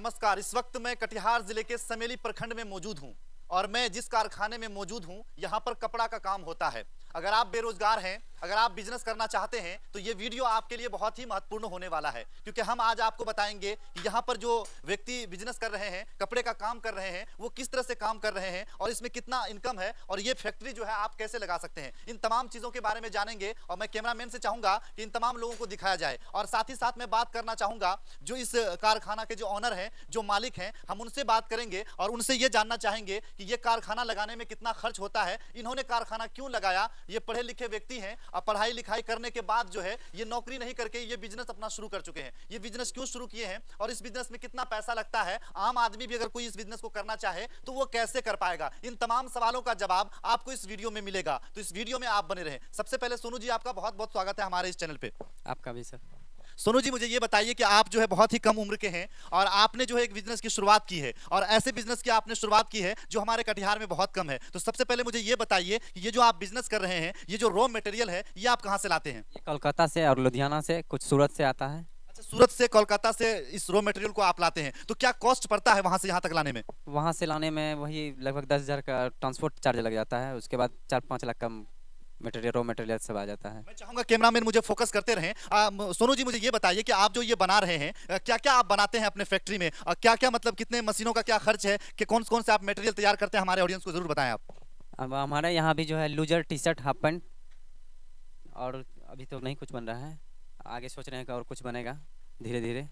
नमस्कार। इस वक्त मैं कटिहार जिले के समेली प्रखंड में मौजूद हूं और मैं जिस कारखाने में मौजूद हूं यहां पर कपड़ा का काम होता है। अगर आप बेरोजगार हैं, अगर आप बिजनेस करना चाहते हैं तो ये वीडियो आपके लिए बहुत ही महत्वपूर्ण होने वाला है, क्योंकि हम आज आपको बताएंगे कि यहाँ पर जो व्यक्ति बिजनेस कर रहे हैं, कपड़े का काम कर रहे हैं, वो किस तरह से काम कर रहे हैं और इसमें कितना इनकम है और ये फैक्ट्री जो है आप कैसे लगा सकते हैं। इन तमाम चीजों के बारे में जानेंगे और मैं कैमरामैन से चाहूंगा कि इन तमाम लोगों को दिखाया जाए। और साथ ही साथ मैं बात करना चाहूंगा जो इस कारखाना के जो ऑनर हैं, जो मालिक हैं, हम उनसे बात करेंगे और उनसे ये जानना चाहेंगे कि ये कारखाना लगाने में कितना खर्च होता है, इन्होंने कारखाना क्यों लगाया। ये पढ़े लिखे व्यक्ति हैं और पढ़ाई लिखाई करने के बाद जो है ये नौकरी नहीं करके ये बिजनेस अपना शुरू कर चुके हैं। ये बिजनेस क्यों शुरू किए हैं और इस बिजनेस में कितना पैसा लगता है, आम आदमी भी अगर कोई इस बिजनेस को करना चाहे तो वो कैसे कर पाएगा। इन तमाम सवालों का जवाब आपको इस वीडियो में मिलेगा, तो इस वीडियो में आप बने रहें। सबसे पहले सोनू जी, आपका बहुत बहुत स्वागत है हमारे इस चैनल पे। आपका भी सर। सोनू जी, मुझे ये बताइए कि आप जो है बहुत ही कम उम्र के हैं और आपने जो है एक बिजनेस की शुरुआत की है और ऐसे बिजनेस की आपने शुरुआत की है जो हमारे कटिहार में बहुत कम है। तो सबसे पहले मुझे ये बताइए कि ये जो आप बिजनेस कर रहे हैं, ये जो रॉ मटेरियल है, ये आप कहाँ से लाते हैं? ये कोलकाता से और लुधियाना से, कुछ सूरत से आता है। अच्छा, सूरत से, कोलकाता से इस रॉ मटेरियल को आप लाते हैं, तो क्या कॉस्ट पड़ता है वहां से यहाँ तक लाने में? वहाँ से लाने में वही लगभग 10,000 का ट्रांसपोर्ट चार्ज लग जाता है। उसके बाद 4-5 लाख का मटेरियल, रॉ मटेरियल सब आ जाता है। मैं चाहूंगा कैमरामैन मुझे फोकस करते रहें। सोनू जी, मुझे ये बताइए कि आप जो ये बना रहे हैं, क्या क्या आप बनाते हैं अपने फैक्ट्री में और क्या क्या मतलब कितने मशीनों का क्या खर्च है, कि कौन कौन से आप मटेरियल तैयार करते हैं, हमारे ऑडियंस को जरूर बताएं आप। अब हमारे यहाँ भी जो है loser, T shirt, half pant, और अभी तो नहीं कुछ बन रहा है, आगे सोच रहे हैं कि और कुछ बनेगा धीरे धीरे।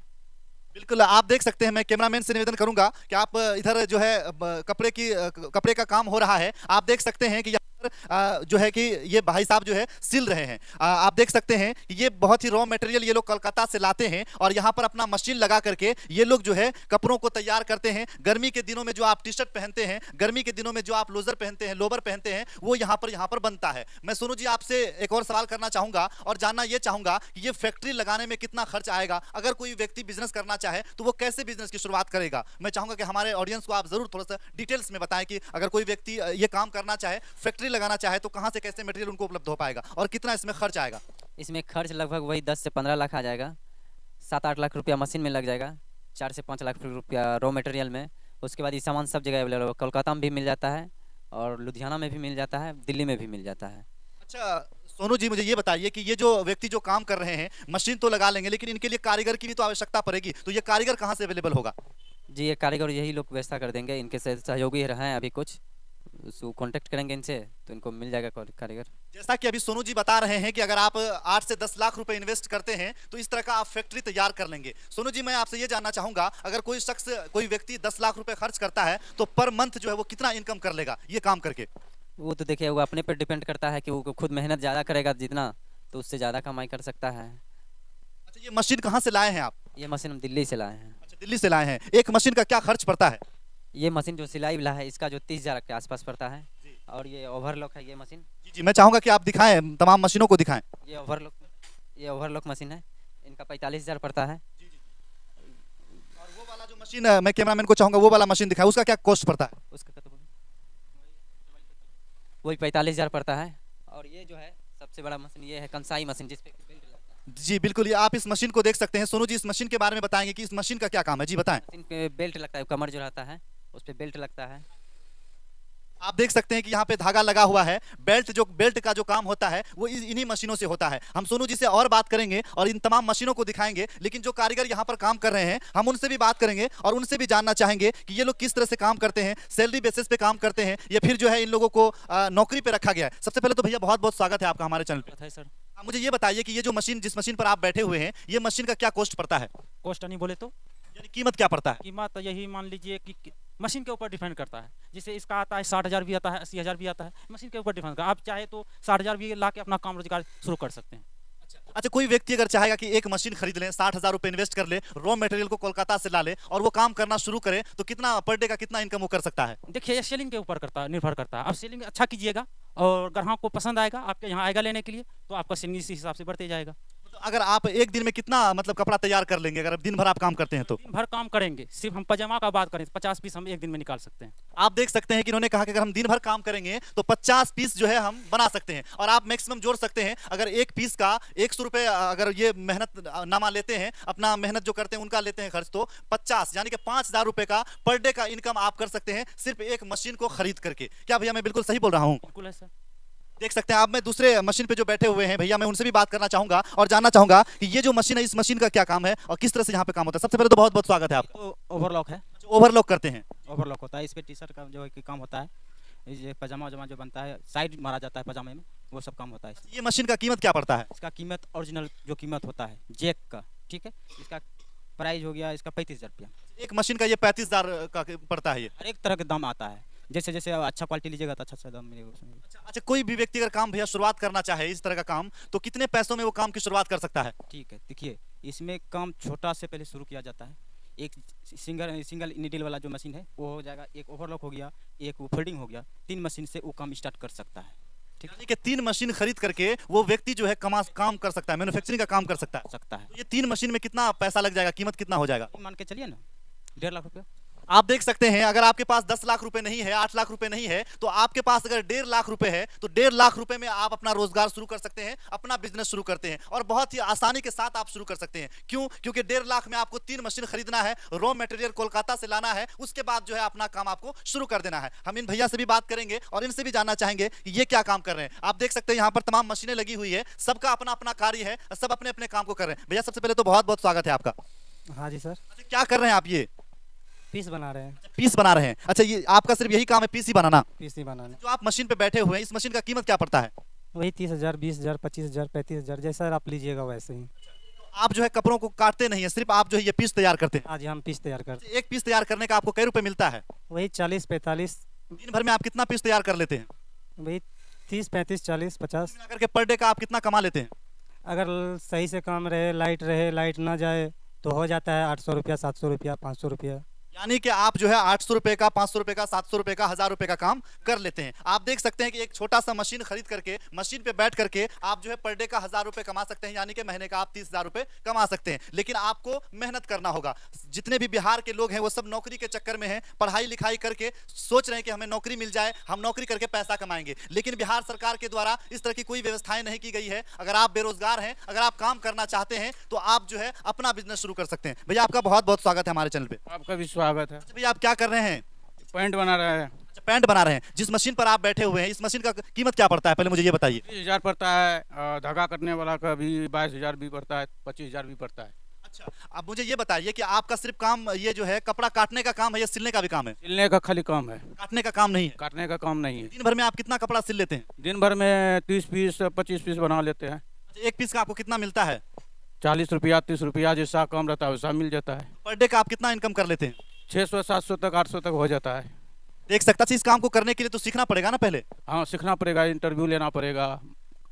बिल्कुल, आप देख सकते हैं। मैं कैमरामैन से निवेदन करूंगा कि आप इधर जो है कपड़े का काम हो रहा है। आप देख सकते हैं कि यहाँ पर जो है कि ये भाई साहब जो है सिल रहे हैं। आप देख सकते हैं कि ये बहुत ही रॉ मटेरियल ये लोग कोलकाता से लाते हैं और यहाँ पर अपना मशीन लगा करके ये लोग जो है कपड़ों को तैयार करते हैं। गर्मी के दिनों में जो आप टी शर्ट पहनते हैं, गर्मी के दिनों में जो आप लूजर पहनते हैं, लोवर पहनते हैं, वो यहाँ पर बनता है। मैं सोनू जी आपसे एक और सवाल करना चाहूंगा और जानना ये चाहूंगा कि ये फैक्ट्री लगाने में कितना खर्च आएगा। अगर कोई व्यक्ति बिजनेस करना चाहे तो वो कैसे बिजनेस की शुरुआत करेगा। मैं चाहूंगा कि हमारे ऑडियंस को आप जरूर थोड़ा सा डिटेल्स में बताएं कि अगर कोई व्यक्ति ये काम करना चाहे, फैक्ट्री लगाना चाहे, तो कहां से कैसे मटेरियल उनको उपलब्ध हो पाएगा और कितना इसमें खर्च आएगा। इसमें खर्च लगभग वही 10 से 15 लाख आ जाएगा। 7-8 लाख रुपया मशीन में लग जाएगा, 4 से 5 लाख रुपया रॉ मटेरियल में। उसके बाद ये सामान सब जगह अवेलेबल है, कोलकाता में भी मिल जाता है और लुधियाना में भी मिल जाता है, दिल्ली में भी मिल जाता है। अच्छा सोनू जी, मुझे ये बताइए कि ये जो व्यक्ति जो काम कर रहे हैं, मशीन तो लगा लेंगे लेकिन इनके लिए कारीगर की भी तो आवश्यकता पड़ेगी, तो ये कारीगर कहाँ से अवेलेबल होगा? जी, ये कारीगर यही लोग व्यवस्था कर देंगे, इनके से सहयोगी रहे हैं अभी कुछ, उसको कांटेक्ट करेंगे इनसे तो इनको मिल जाएगा कारीगर। जैसा कि अभी सोनू जी बता रहे हैं कि अगर आप 8 से 10 लाख रुपए इन्वेस्ट करते हैं तो इस तरह का आप फैक्ट्री तैयार कर लेंगे। सोनू जी, मैं आपसे ये जानना चाहूंगा, अगर कोई शख्स, कोई व्यक्ति 10 लाख रुपए खर्च करता है तो पर मंथ जो है वो कितना इनकम कर लेगा ये काम करके? वो तो देखिए, वो अपने पर डिपेंड करता है कि वो खुद मेहनत ज़्यादा करेगा जितना, तो उससे ज़्यादा कमाई कर सकता है। अच्छा, ये मशीन कहाँ से लाए हैं आप? ये मशीन हम दिल्ली से लाए हैं। अच्छा, दिल्ली से लाए हैं। एक मशीन का क्या खर्च पड़ता है? ये मशीन जो सिलाई वाला है इसका जो 30,000 के आसपास पड़ता है। और ये ओवरलॉक है, ये मशीन। जी जी, मैं चाहूंगा कि आप दिखाएं, तमाम मशीनों को दिखाएं। ये ओवरलॉक मशीन है, इनका 45,000 पड़ता है। और वो वाला जो मशीन, मैं कैमरामैन को चाहूंगा वो वाला मशीन दिखाएं, उसका क्या कॉस्ट पड़ता है? उसका वही 45,000 पड़ता है। और ये जो है सबसे बड़ा मशीन ये है कंसाई मशीन, जिसपे बेल्ट लगता है। जी बिल्कुल, ये आप इस मशीन को देख सकते हैं। सोनू जी, इस मशीन के बारे में बताएंगे कि इस मशीन का क्या काम है? जी बताएं। मशीन पे बेल्ट लगता है, कमर जो रहता है उस पे बेल्ट लगता है। आप देख सकते हैं कि यहाँ पे धागा लगा हुआ है। बेल्ट का जो काम होता है वो इन्हीं मशीनों से होता है। हम सोनू जी से और बात करेंगे और इन तमाम मशीनों को दिखाएंगे, लेकिन जो कारीगर यहाँ पर काम कर रहे हैं हम उनसे भी बात करेंगे और उनसे भी जानना चाहेंगे कि ये लोग किस तरह से काम करते हैं, सैलरी बेसिस पे काम करते हैं या फिर जो है इन लोगों को नौकरी पे रखा गया है। सबसे पहले तो भैया बहुत बहुत स्वागत है आपका हमारे चैनल पे। सर, मुझे ये बताइए कि ये जो मशीन, जिस मशीन पर आप बैठे हुए हैं, ये मशीन का क्या कॉस्ट पड़ता है? कॉस्ट नहीं बोले तो यानी कीमत क्या पड़ता है? कीमत यही मान लीजिए कि मशीन के ऊपर डिपेंड करता है। जैसे इसका आता है 60,000 भी आता है, 80,000 भी आता है, मशीन के ऊपर डिपेंड करता है। आप चाहे तो 60,000 भी ला के अपना काम रोजगार शुरू कर सकते हैं। अच्छा, कोई व्यक्ति अगर चाहेगा कि एक मशीन खरीद ले, 60,000 रुपए इन्वेस्ट कर ले, रॉ मटेरियल को कोलकाता से ला ले और वो काम करना शुरू करे, तो कितना पर डे का कितना इनकम वो कर सकता है? देखिए, ये सेलिंग के ऊपर निर्भर करता है। आप सेलिंग अच्छा कीजिएगा और ग्राहक को पसंद आएगा, आपके यहाँ आएगा लेने के लिए, तो आपका सेलिंग इसी हिसाब से बढ़ते जाएगा। तो अगर आप एक दिन में कितना मतलब कपड़ा तैयार कर लेंगे अगर दिन भर आप काम करते हैं तो? दिन भर काम करेंगे, सिर्फ हम पजामा का बात करें 50 पीस हम एक दिन में निकाल सकते हैं। आप देख सकते हैं कि इन्होंने कहा कि अगर हम दिन भर काम करेंगे तो 50 पीस जो है हम बना सकते हैं। और आप मैक्सिमम जोड़ सकते हैं, अगर एक पीस का 100 रुपए अगर ये मेहनत नामा लेते हैं, अपना मेहनत जो करते हैं उनका लेते हैं खर्च, तो 50 यानी कि 5,000 रुपए का पर डे का इनकम आप कर सकते हैं सिर्फ एक मशीन को खरीद करके। क्या भैया मैं बिल्कुल सही बोल रहा हूँ? बिल्कुल है सर। देख सकते हैं आप, मैं दूसरे मशीन पे जो बैठे हुए हैं भैया, मैं उनसे भी बात करना चाहूंगा और जानना चाहूंगा कि ये जो मशीन है इस मशीन का क्या काम है और किस तरह से यहाँ पे काम होता है। सबसे पहले तो बहुत बहुत स्वागत है आपका। तो ओवरलॉक है, ओवरलॉक करते हैं? ओवरलॉक होता है इस पे टी शर्ट का जो है कि काम होता है, ये पजामा वजामा जो बनता है साइड मारा जाता है पजामे में, वो सब काम होता है। ये मशीन का कीमत क्या पड़ता है? इसका कीमत ओरिजिनल जो कीमत होता है जैक का, ठीक है, इसका प्राइस हो गया इसका 35,000 रुपया। एक मशीन का ये 35,000 का पड़ता है ये? हर एक तरह के दाम आता है, जैसे जैसे अच्छा क्वालिटी लीजिएगा तो अच्छा दाम मिलेगा उसमें। अच्छा, कोई भी व्यक्ति अगर काम भैया शुरुआत करना चाहे इस तरह का काम, तो कितने पैसों में वो काम की शुरुआत कर सकता है? ठीक है, देखिए इसमें काम छोटा से पहले शुरू किया जाता है। एक सिंगल नीडल वाला जो मशीन है वो हो जाएगा, एक ओवरलॉक हो गया, एक वो फोल्डिंग हो गया, 3 मशीन से वो काम स्टार्ट कर सकता है। यानी कि 3 मशीन खरीद करके वो व्यक्ति जो है काम कर सकता है, मैन्युफैक्चरिंग का काम कर सकता है। तो ये 3 मशीन में कितना पैसा लग जाएगा, कीमत कितना हो जाएगा? मान के चलिए ना 1.5 लाख रुपया। आप देख सकते हैं अगर आपके पास 10 लाख रुपए नहीं है, 8 लाख रुपए नहीं है, तो आपके पास अगर 1.5 लाख रुपए है तो 1.5 लाख रुपए में आप अपना रोजगार शुरू कर सकते हैं, अपना बिजनेस शुरू करते हैं और बहुत ही आसानी के साथ आप शुरू कर सकते हैं। क्यों? क्योंकि 1.5 लाख में आपको 3 मशीन खरीदना है, रॉ मटेरियल कोलकाता से लाना है, उसके बाद जो है अपना काम आपको शुरू कर देना है। हम इन भैया से भी बात करेंगे और इनसे भी जानना चाहेंगे कि ये क्या काम कर रहे हैं। आप देख सकते हैं यहाँ पर तमाम मशीनें लगी हुई है, सबका अपना अपना कार्य है, सब अपने अपने काम को कर रहे हैं। भैया सबसे पहले तो बहुत बहुत स्वागत है आपका। हाँ जी सर, अच्छा, क्या कर रहे हैं आप? ये पीस बना रहे हैं। पीस बना रहे हैं? अच्छा, ये आपका सिर्फ यही काम है, पीस ही बनाना? पीस नहीं बनाने। जो आप मशीन पे बैठे हुए हैं इस मशीन का कीमत क्या पड़ता है? वही 30,000, 20,000, 25,000, 35,000 जैसा आप लीजिएगा वैसे ही। आप जो है कपड़ों को काटते नहीं है, सिर्फ आप जो है ये पीस तैयार करते हैं? हाँ जी, हम पीस तैयार करते एक पीस तैयार करने का आपको कै रुपए मिलता है? हैं। वही 40-45। दिन भर में आप कितना पीस तैयार कर लेते हैं? वही 30-35, 40-50। मिला करके पर डे का आप कितना कमा लेते हैं? अगर सही से काम रहे, लाइट ना जाए तो हो जाता है 800 रुपया, 700 रुपया, 500 रुपया। यानी कि आप जो है 800 रुपए का, 500 रुपए का, 700 रुपए का, 1000 रुपए का काम कर लेते हैं। आप देख सकते हैं कि एक छोटा सा मशीन खरीद करके मशीन पे बैठ करके आप जो है पर डे का 1000 रुपए कमा सकते हैं, यानी कि महीने का आप 30,000 रुपए कमा सकते हैं। लेकिन आपको मेहनत करना होगा। जितने भी बिहार के लोग हैं वो सब नौकरी के चक्कर में हैं, पढ़ाई लिखाई करके सोच रहे हैं कि हमें नौकरी मिल जाए, हम नौकरी करके पैसा कमाएंगे, लेकिन बिहार सरकार के द्वारा इस तरह की कोई व्यवस्थाएं नहीं की गई है। अगर आप बेरोजगार हैं, अगर आप काम करना चाहते हैं तो आप जो है अपना बिजनेस शुरू कर सकते हैं। भैया आपका बहुत बहुत स्वागत है हमारे चैनल पे। आपका भी स्वागत है। अच्छा भैया, आप क्या कर रहे हैं? पैंट बना रहा है। अच्छा, पैंट बना रहे हैं। जिस मशीन पर आप बैठे हुए हैं इस मशीन का कीमत क्या पड़ता है, पहले मुझे ये बताइए। 20,000 पड़ता है, धागा कटने वाला का भी 22,000 भी पड़ता है, 25,000 भी पड़ता है। अच्छा, अब मुझे ये बताइए कि आपका सिर्फ काम ये जो है कपड़ा काटने का काम है या सिलने का भी काम है? सिलने का खाली काम है, काटने का काम नहीं है? काटने का काम नहीं है। दिन भर में आप कितना कपड़ा सिल लेते हैं? दिन भर में 30 पीस 25 पीस बना लेते हैं। अच्छा, एक पीस का आपको कितना मिलता है? 40 रुपया 30 रुपया जैसा काम रहता है वैसा मिल जाता है। पर डे का आप कितना इनकम कर लेते हैं? 600 700 तक 800 तक हो जाता है। देख सकता है, इस काम को करने के लिए तो सीखना पड़ेगा ना पहले। हाँ, सीखना पड़ेगा, इंटरव्यू लेना पड़ेगा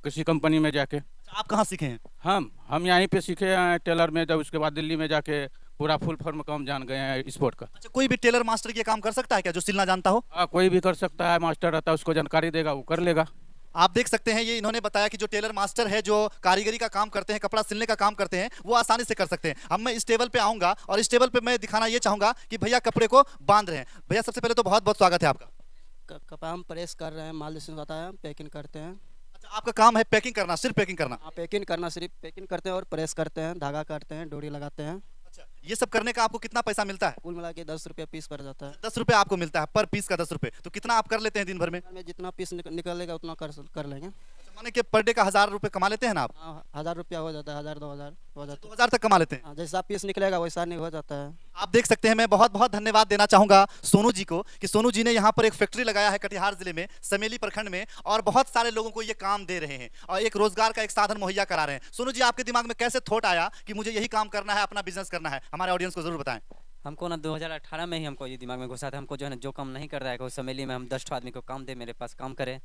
किसी कंपनी में जाके। अच्छा, आप कहाँ सीखे हैं? हम यहीं पे सीखे हैं टेलर में, जब उसके बाद दिल्ली में जाके पूरा फुल फॉर्म काम जान गए हैं स्पोर्ट का। अच्छा, कोई भी टेलर मास्टर ये काम कर सकता है क्या जो सिलना जानता हो? हाँ, कोई भी कर सकता है, मास्टर रहता है उसको जानकारी देगा वो कर लेगा। आप देख सकते हैं ये इन्होंने बताया कि जो टेलर मास्टर है, जो कारीगरी का काम करते हैं, कपड़ा सिलने का काम करते हैं, वो आसानी से कर सकते हैं। अब मैं इस टेबल पे आऊंगा और इस टेबल पे मैं दिखाना ये चाहूंगा कि भैया कपड़े को बांध रहे हैं। भैया सबसे पहले तो बहुत बहुत स्वागत है आपका। कपड़ा हम प्रेस कर रहे हैं, माल जिसमें होता है हम पैकिंग करते हैं। अच्छा, आपका काम है पैकिंग करना, सिर्फ पैकिंग करना? हाँ, पैकिंग करना, सिर्फ पैकिंग करते हैं और प्रेस करते हैं, धागा काटते हैं, डोरी लगाते हैं। अच्छा, ये सब करने का आपको कितना पैसा मिलता है? कुल मिला के 10 रुपया पीस पड़ जाता है। 10 रुपए आपको मिलता है, पर पीस का 10 रुपए। तो कितना आप कर लेते हैं दिन भर में? में जितना पीस निकलेगा उतना कर लेंगे। अच्छा, माने कि पर डे का 1000 रुपए कमा लेते हैं ना आप? हाँ, 1000 रुपया हो जाता है, 1000 2000 हो जाता है। 2000 तक कमा लेते हैं? हाँ, जैसा पीस निकलेगा वैसा नहीं हो जाता है। आप देख सकते हैं, मैं बहुत बहुत धन्यवाद देना चाहूंगा सोनू जी को कि सोनू जी ने यहाँ पर एक फैक्ट्री लगाया है कटिहार जिले में, समेली प्रखंड में, और बहुत सारे लोगों को ये काम दे रहे हैं और एक रोजगार का एक साधन मुहैया करा रहे हैं। सोनू जी, आपके दिमाग में कैसे थॉट आया कि मुझे यही काम करना है, अपना बिजनेस करना है? हमारे ऑडियंस को जरूर बताएं। हमको ना 2018 में ही हमको ये दिमाग में घुसा था, हमको जो है ना जो काम नहीं कर रहा है उस समेली में हम 10 ठो आदमी को काम दे, मेरे पास काम करे।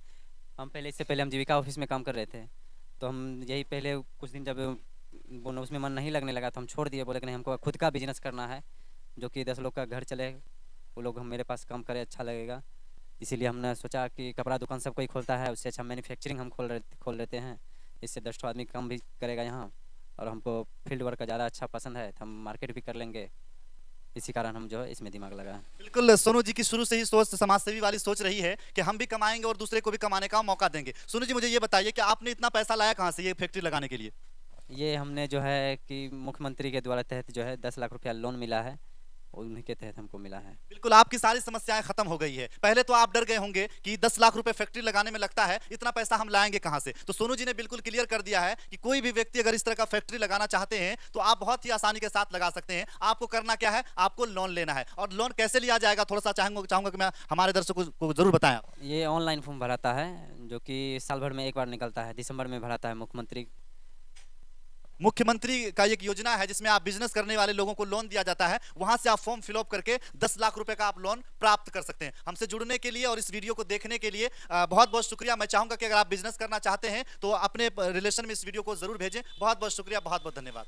हम पहले, इससे पहले हम जीविका ऑफिस में काम कर रहे थे, तो हम यही पहले कुछ दिन जब उसमें मन नहीं लगने लगा तो हम छोड़ दिए, बोले कि नहीं हमको खुद का बिजनेस करना है जो कि 10 लोग का घर चले, वो लोग हम मेरे पास काम करे, अच्छा लगेगा। इसीलिए हमने सोचा कि कपड़ा दुकान सब कोई खोलता है, उससे अच्छा मैन्युफैक्चरिंग हम खोल लेते हैं, इससे 10 ठो आदमी काम भी करेगा यहाँ और हमको फील्ड वर्क का ज़्यादा अच्छा पसंद है, तो हम मार्केट भी कर लेंगे। इसी कारण हम जो है इसमें दिमाग लगा। बिल्कुल, सोनू जी की शुरू से ही सोच समाज सेवी वाली सोच रही है कि हम भी कमाएंगे और दूसरे को भी कमाने का मौका देंगे। सोनू जी, मुझे ये बताइए कि आपने इतना पैसा लाया कहाँ से ये फैक्ट्री लगाने के लिए? ये हमने जो है कि मुख्यमंत्री के द्वारा तहत जो है 10 लाख रुपया लोन मिला है, और उन्हीं के तहत हमको मिला है। बिल्कुल, आपकी सारी समस्याएं खत्म हो गई है। पहले तो आप डर गए होंगे कि 10 लाख रुपए फैक्ट्री लगाने में लगता है, इतना पैसा हम लाएंगे कहां से। तो सोनू जी ने बिल्कुल क्लियर कर दिया है कि कोई भी व्यक्ति अगर इस तरह का फैक्ट्री लगाना चाहते हैं तो आप बहुत ही आसानी के साथ लगा सकते हैं। आपको करना क्या है, आपको लोन लेना है। और लोन कैसे लिया जाएगा, थोड़ा सा चाहूंगा कि मैं हमारे दर्शकों को जरूर बताएं। ये ऑनलाइन फॉर्म भराता है, जो कि साल भर में एक बार निकलता है, दिसंबर में भराता है। मुख्यमंत्री का एक योजना है जिसमें आप बिजनेस करने वाले लोगों को लोन दिया जाता है, वहां से आप फॉर्म फिलअप करके 10 लाख रुपए का आप लोन प्राप्त कर सकते हैं। हमसे जुड़ने के लिए और इस वीडियो को देखने के लिए बहुत बहुत शुक्रिया। मैं चाहूंगा कि अगर आप बिजनेस करना चाहते हैं तो अपने रिलेशन में इस वीडियो को जरूर भेजें। बहुत बहुत शुक्रिया, बहुत बहुत धन्यवाद।